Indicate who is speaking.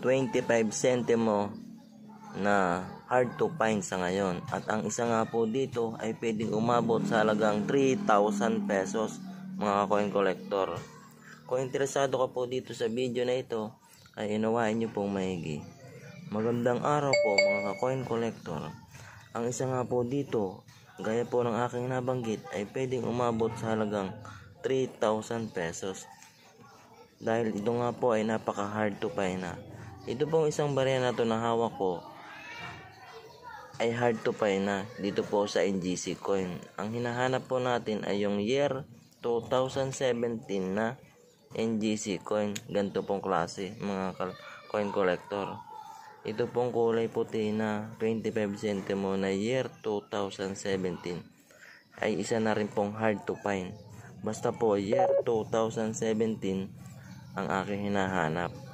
Speaker 1: 25 centimo na hard to find sa ngayon. At ang isa nga po dito ay pwedeng umabot sa halagang 3,000 pesos mga coin collector. Kung interesado ka po dito sa video na ito, ay unawain nyo pong maigi. Magandang araw po mga coin collector. Ang isa nga po dito, gaya po ng aking nabanggit, ay pwedeng umabot sa halagang 3,000 pesos. Dahil ito nga po ay napaka hard to find na. Ito pong isang barya na ito na hawak ko ay hard to find na dito po sa NGC coin. Ang hinahanap po natin ay yung year 2017 na NGC coin. Ganito pong klase mga coin collector. Ito pong kulay puti na 25 centimo na year 2017 ay isa na rin pong hard to find. Basta po year 2017 ang aking hinahanap.